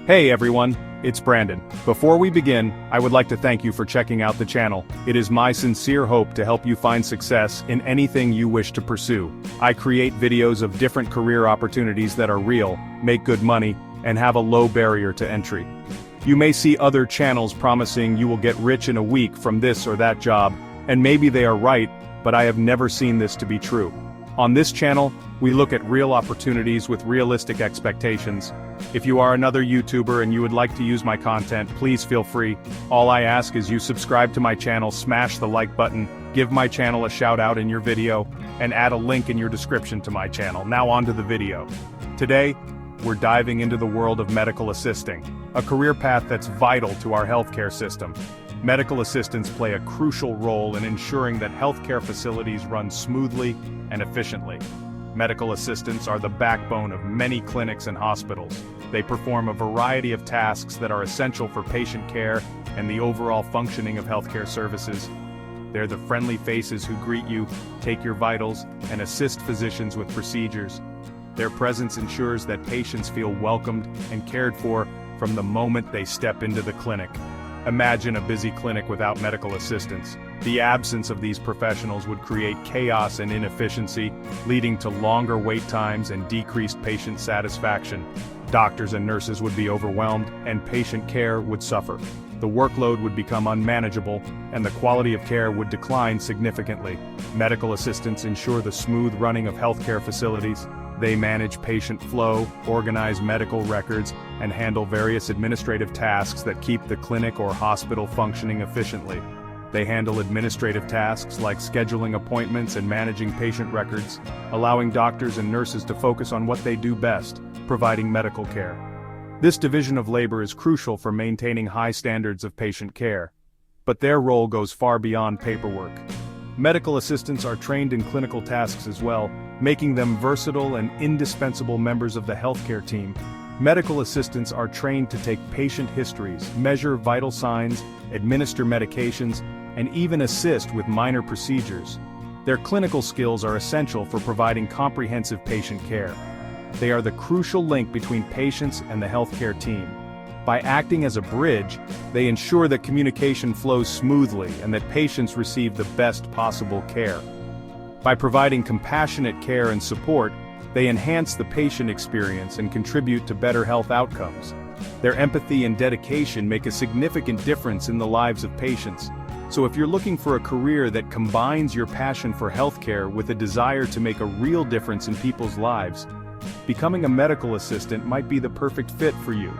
Hey everyone, it's Brandon. Before we begin, I would like to thank you for checking out the channel. It is my sincere hope to help you find success in anything you wish to pursue. I create videos of different career opportunities that are real, make good money, and have a low barrier to entry. You may see other channels promising you will get rich in a week from this or that job, and maybe they are right, but I have never seen this to be true. On this channel, we look at real opportunities with realistic expectations. If you are another YouTuber and you would like to use my content, please feel free. All I ask is you subscribe to my channel, smash the like button, give my channel a shout out in your video, and add a link in your description to my channel. Now on to the video. Today, we're diving into the world of medical assisting, a career path that's vital to our healthcare system. Medical assistants play a crucial role in ensuring that healthcare facilities run smoothly and efficiently. Medical assistants are the backbone of many clinics and hospitals. They perform a variety of tasks that are essential for patient care and the overall functioning of healthcare services. They're the friendly faces who greet you, take your vitals, and assist physicians with procedures. Their presence ensures that patients feel welcomed and cared for from the moment they step into the clinic. Imagine a busy clinic without medical assistants. The absence of these professionals would create chaos and inefficiency, leading to longer wait times and decreased patient satisfaction. Doctors and nurses would be overwhelmed, and patient care would suffer. The workload would become unmanageable, and the quality of care would decline significantly. Medical assistants ensure the smooth running of healthcare facilities. They manage patient flow, organize medical records, and handle various administrative tasks that keep the clinic or hospital functioning efficiently. They handle administrative tasks like scheduling appointments and managing patient records, allowing doctors and nurses to focus on what they do best, providing medical care. This division of labor is crucial for maintaining high standards of patient care. But their role goes far beyond paperwork. Medical assistants are trained in clinical tasks as well, making them versatile and indispensable members of the healthcare team. Medical assistants are trained to take patient histories, measure vital signs, administer medications, and even assist with minor procedures. Their clinical skills are essential for providing comprehensive patient care. They are the crucial link between patients and the healthcare team. By acting as a bridge, they ensure that communication flows smoothly and that patients receive the best possible care. By providing compassionate care and support, they enhance the patient experience and contribute to better health outcomes. Their empathy and dedication make a significant difference in the lives of patients. So if you're looking for a career that combines your passion for healthcare with a desire to make a real difference in people's lives, becoming a medical assistant might be the perfect fit for you.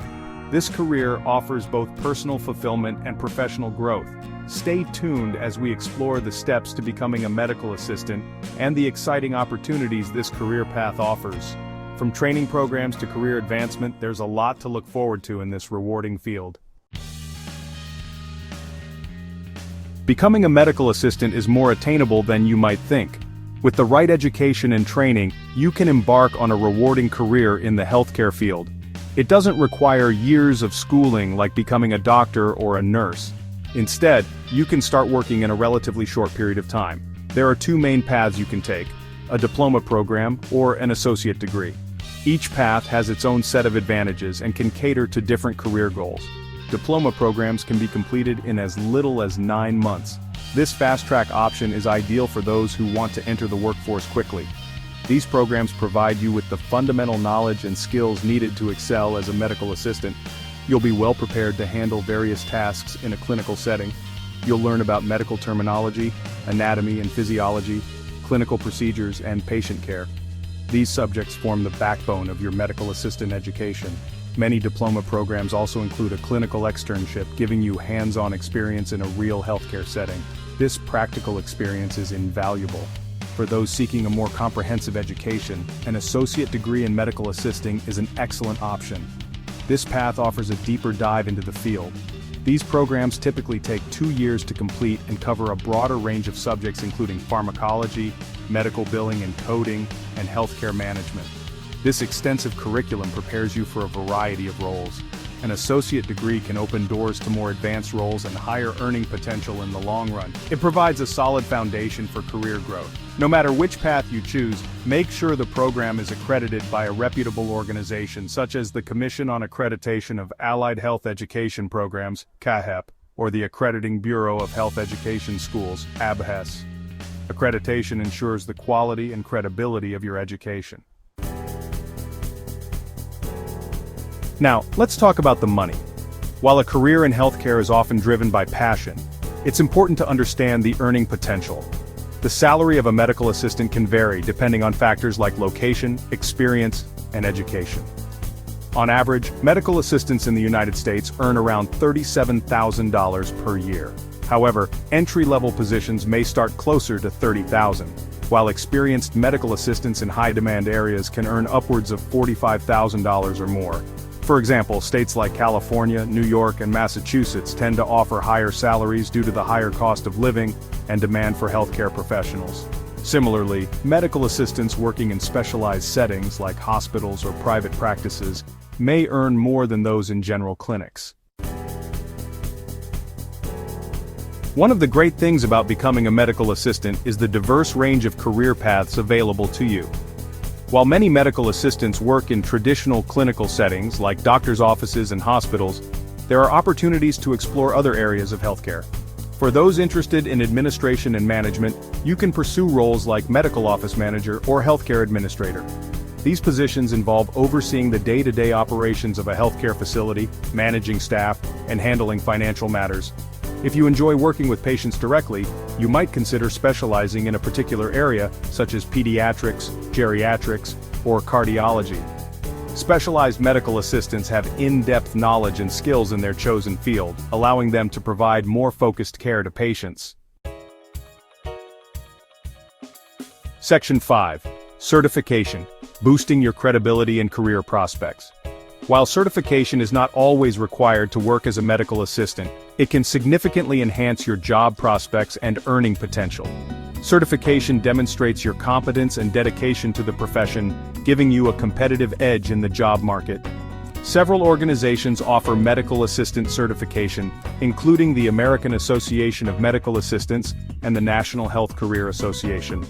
This career offers both personal fulfillment and professional growth. Stay tuned as we explore the steps to becoming a medical assistant and the exciting opportunities this career path offers. From training programs to career advancement, there's a lot to look forward to in this rewarding field. Becoming a medical assistant is more attainable than you might think. With the right education and training, you can embark on a rewarding career in the healthcare field. It doesn't require years of schooling like becoming a doctor or a nurse. Instead, you can start working in a relatively short period of time. There are two main paths you can take: a diploma program or an associate degree. Each path has its own set of advantages and can cater to different career goals. Diploma programs can be completed in as little as 9 months. This fast-track option is ideal for those who want to enter the workforce quickly. These programs provide you with the fundamental knowledge and skills needed to excel as a medical assistant. You'll be well prepared to handle various tasks in a clinical setting. You'll learn about medical terminology, anatomy and physiology, clinical procedures, and patient care. These subjects form the backbone of your medical assistant education. Many diploma programs also include a clinical externship, giving you hands-on experience in a real healthcare setting. This practical experience is invaluable. For those seeking a more comprehensive education, an associate degree in medical assisting is an excellent option. This path offers a deeper dive into the field. These programs typically take 2 years to complete and cover a broader range of subjects including pharmacology, medical billing and coding, and healthcare management. This extensive curriculum prepares you for a variety of roles. an associate degree can open doors to more advanced roles and higher earning potential in the long run. It provides a solid foundation for career growth. No matter which path you choose, make sure the program is accredited by a reputable organization such as the Commission on Accreditation of Allied Health Education Programs, CAHEP, or the Accrediting Bureau of Health Education Schools, ABHES. Accreditation ensures the quality and credibility of your education. Now, let's talk about the money. While a career in healthcare is often driven by passion, it's important to understand the earning potential. The salary of a medical assistant can vary depending on factors like location, experience, and education. On average, medical assistants in the United States earn around $37,000 per year. However, entry-level positions may start closer to $30,000, while experienced medical assistants in high-demand areas can earn upwards of $45,000 or more. For example, states like California, New York, and Massachusetts tend to offer higher salaries due to the higher cost of living and demand for healthcare professionals. Similarly, medical assistants working in specialized settings like hospitals or private practices may earn more than those in general clinics. One of the great things about becoming a medical assistant is the diverse range of career paths available to you. While many medical assistants work in traditional clinical settings like doctors' offices and hospitals, there are opportunities to explore other areas of healthcare. For those interested in administration and management, you can pursue roles like medical office manager or healthcare administrator. These positions involve overseeing the day-to-day operations of a healthcare facility, managing staff, and handling financial matters. If you enjoy working with patients directly, you might consider specializing in a particular area, such as pediatrics, geriatrics, or cardiology. Specialized medical assistants have in-depth knowledge and skills in their chosen field, allowing them to provide more focused care to patients. Section 5. Certification. Boosting your credibility and career prospects. While certification is not always required to work as a medical assistant, it can significantly enhance your job prospects and earning potential. Certification demonstrates your competence and dedication to the profession, giving you a competitive edge in the job market. Several organizations offer medical assistant certification, including the American Association of Medical Assistants and the National Health Career Association.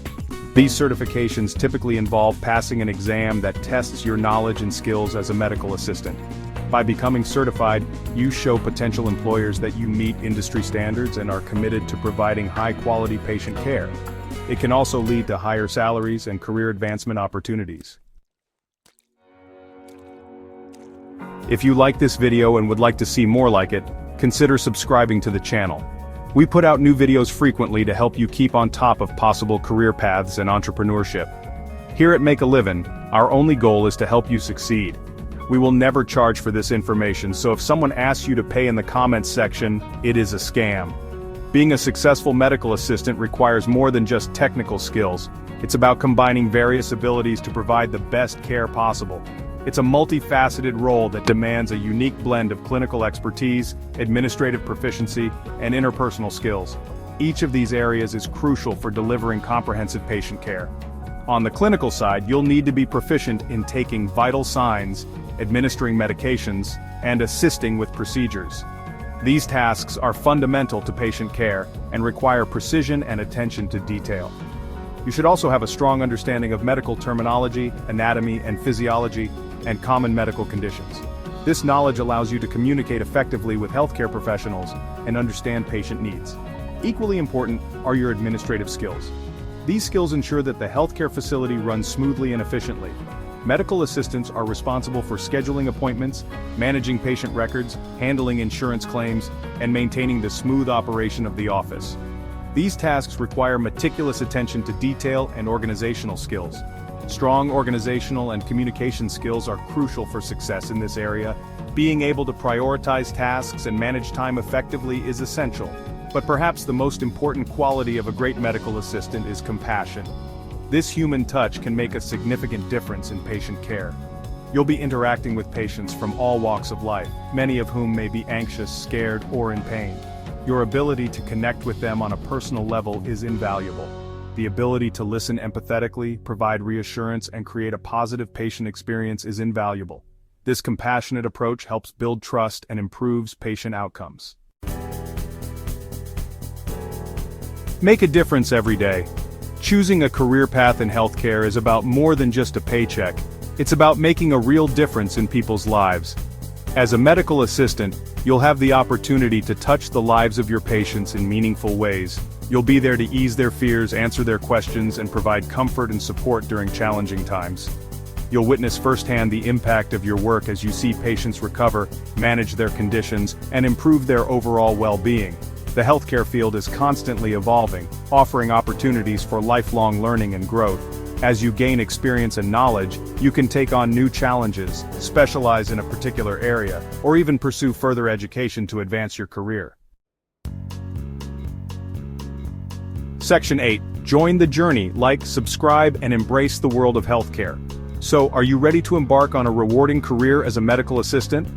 These certifications typically involve passing an exam that tests your knowledge and skills as a medical assistant. By becoming certified, you show potential employers that you meet industry standards and are committed to providing high-quality patient care. It can also lead to higher salaries and career advancement opportunities. If you like this video and would like to see more like it, consider subscribing to the channel. We put out new videos frequently to help you keep on top of possible career paths and entrepreneurship. Here at Make a Livin', our only goal is to help you succeed. We will never charge for this information, so if someone asks you to pay in the comments section, it is a scam. Being a successful medical assistant requires more than just technical skills. It's about combining various abilities to provide the best care possible. It's a multifaceted role that demands a unique blend of clinical expertise, administrative proficiency, and interpersonal skills. Each of these areas is crucial for delivering comprehensive patient care. On the clinical side, you'll need to be proficient in taking vital signs, administering medications, and assisting with procedures. These tasks are fundamental to patient care and require precision and attention to detail. You should also have a strong understanding of medical terminology, anatomy and physiology, and common medical conditions. This knowledge allows you to communicate effectively with healthcare professionals and understand patient needs. Equally important are your administrative skills. These skills ensure that the healthcare facility runs smoothly and efficiently. Medical assistants are responsible for scheduling appointments, managing patient records, handling insurance claims, and maintaining the smooth operation of the office. These tasks require meticulous attention to detail and organizational skills. Strong organizational and communication skills are crucial for success in this area. Being able to prioritize tasks and manage time effectively is essential. But perhaps the most important quality of a great medical assistant is compassion. This human touch can make a significant difference in patient care. You'll be interacting with patients from all walks of life, many of whom may be anxious, scared, or in pain. Your ability to connect with them on a personal level is invaluable. The ability to listen empathetically, provide reassurance, and create a positive patient experience is invaluable. This compassionate approach helps build trust and improves patient outcomes. Make a difference every day. Choosing a career path in healthcare is about more than just a paycheck. It's about making a real difference in people's lives. As a medical assistant, you'll have the opportunity to touch the lives of your patients in meaningful ways. You'll be there to ease their fears, answer their questions, and provide comfort and support during challenging times. You'll witness firsthand the impact of your work as you see patients recover, manage their conditions, and improve their overall well-being. The healthcare field is constantly evolving, offering opportunities for lifelong learning and growth. As you gain experience and knowledge, you can take on new challenges, specialize in a particular area, or even pursue further education to advance your career. Section 8. Join the journey, like, subscribe, and embrace the world of healthcare. So, are you ready to embark on a rewarding career as a medical assistant?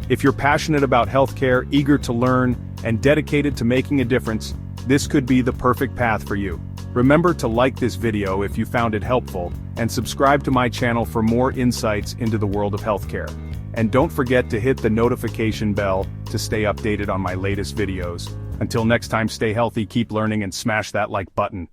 If you're passionate about healthcare, eager to learn, and dedicated to making a difference, this could be the perfect path for you. Remember to like this video if you found it helpful, and subscribe to my channel for more insights into the world of healthcare. And don't forget to hit the notification bell to stay updated on my latest videos. Until next time, stay healthy, keep learning, and smash that like button.